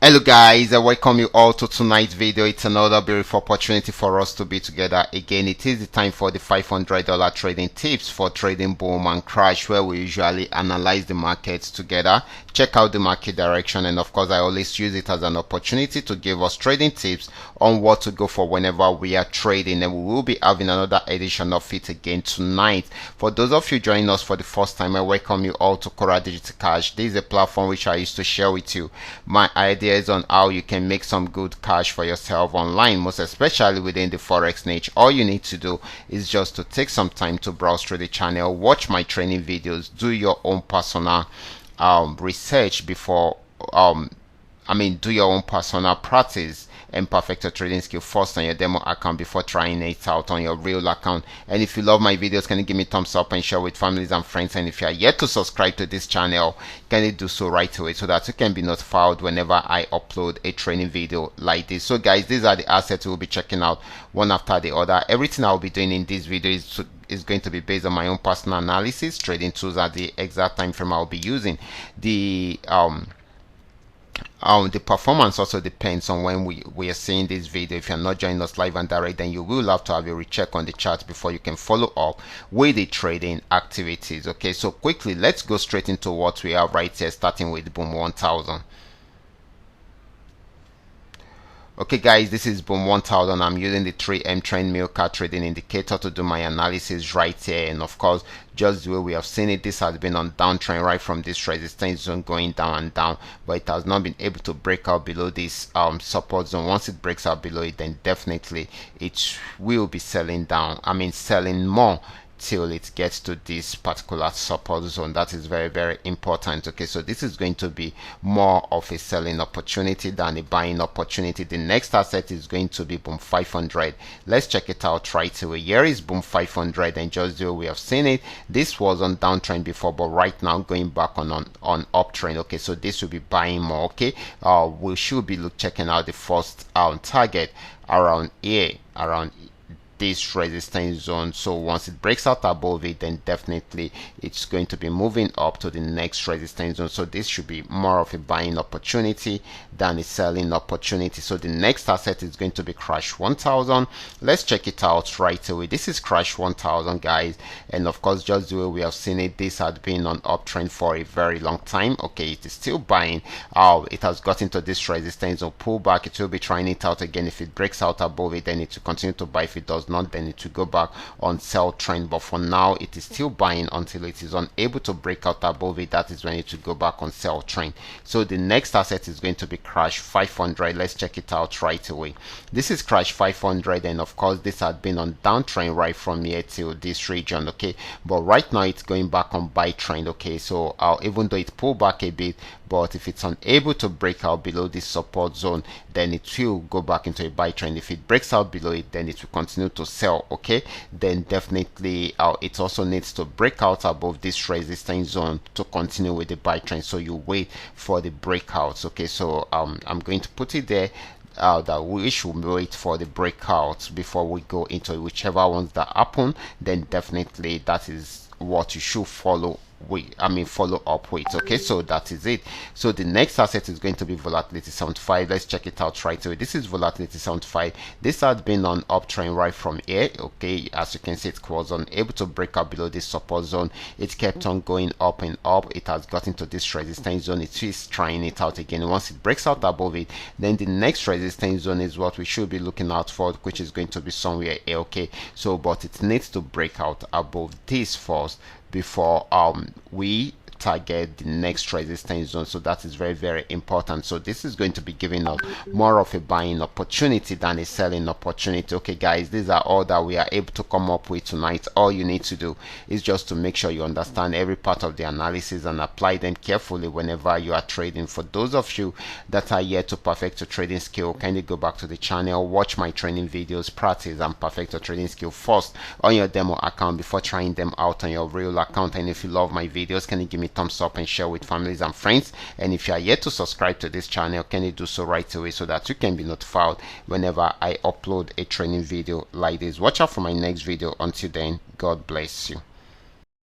Hello guys, I welcome you all to tonight's video. It's another beautiful opportunity for us to be together again. It is the time for the $500 trading tips for trading boom and crash, where we usually analyze the markets together, check out the market direction, and of course I always use it as an opportunity to give us trading tips on what to go for whenever we are trading. And we will be having another edition of it again tonight. For those of you joining us for the first time, I welcome you all to Qora Digital Cash. This is a platform which I used to share with you my ideas on how you can make some good cash for yourself online, most especially within the forex niche. All you need to do is just to take some time to browse through the channel, watch my training videos, do your own personal research before do your own personal practice and perfect your trading skill first on your demo account before trying it out on your real account. And if you love my videos, can you give me a thumbs up and share with families and friends? And if you are yet to subscribe to this channel, can you do so right away so that you can be notified whenever I upload a training video like this. So guys, these are the assets we'll be checking out one after the other. Everything I'll be doing in this video is going to be based on my own personal analysis. Trading tools at the exact time frame I'll be using. The performance also depends on when we are seeing this video. If you're not joining us live and direct, then you will have to have a recheck on the chart before you can follow up with the trading activities. Okay, so quickly let's go straight into what we have right here, starting with boom 1000. Okay guys, this is boom 1000. I'm using the 3M trend milk card trading indicator to do my analysis right here, and of course just the way we have seen it, this has been on downtrend right from this resistance zone, going down and down, but it has not been able to break out below this support zone. Once it breaks out below it, then definitely it will be selling down, selling more till it gets to this particular support zone. That is very, very important. Okay, so this is going to be more of a selling opportunity than a buying opportunity. The next asset is going to be boom 500. Let's check it out right away. Here is boom 500, and just the way we have seen it, this was on downtrend before, but right now going back on uptrend. Okay, so this will be buying more. Okay, we should be checking out the first target around here, around this resistance zone. So once it breaks out above it, then definitely it's going to be moving up to the next resistance zone. So this should be more of a buying opportunity than a selling opportunity. So the next asset is going to be crash 1000. Let's check it out right away. This is crash 1000 guys, and of course just the way we have seen it, this had been on uptrend for a very long time. Okay, it is still buying. It has got into this resistance zone, pull back, it will be trying it out again. If it breaks out above it, then it will continue to buy. If it does not, then it will go back on sell trend, but for now it is still buying until it is unable to break out above it. That is when it will go back on sell trend. So the next asset is going to be crash 500. Let's check it out right away. This is crash 500, and of course this had been on downtrend right from here till this region. Okay, but right now it's going back on buy trend. Okay, so even though it pulled back a bit, but if it's unable to break out below this support zone, then it will go back into a buy trend. If it breaks out below it, then it will continue to sell. Okay, then definitely it also needs to break out above this resistance zone to continue with the buy trend. So you wait for the breakouts. Okay, so I'm going to put it there that we should wait for the breakouts before we go into whichever ones that happen. Then definitely that is what you should follow follow up with. Okay, so that is it. So the next asset is going to be volatility 75. Let's check it out right away. This is volatility 75. This has been on uptrend right from here. Okay, as you can see, it was unable to break out below this support zone. It kept on going up and up. It has got into this resistance zone. It is trying it out again. Once it breaks out above it, then the next resistance zone is what we should be looking out for, which is going to be somewhere here. Okay, so but it needs to break out above this first before we target the next resistance zone. So that is very, very important. So this is going to be giving us more of a buying opportunity than a selling opportunity. Okay guys, these are all that we are able to come up with tonight. All you need to do is just to make sure you understand every part of the analysis and apply them carefully whenever you are trading. For those of you that are yet to perfect your trading skill, kindly go back to the channel, watch my training videos, practice and perfect your trading skill first on your demo account before trying them out on your real account. And if you love my videos, can you give me thumbs up and share with families and friends? And if you are yet to subscribe to this channel, can you do so right away so that you can be notified whenever I upload a training video like this? Watch out for my next video. Until then, God bless you.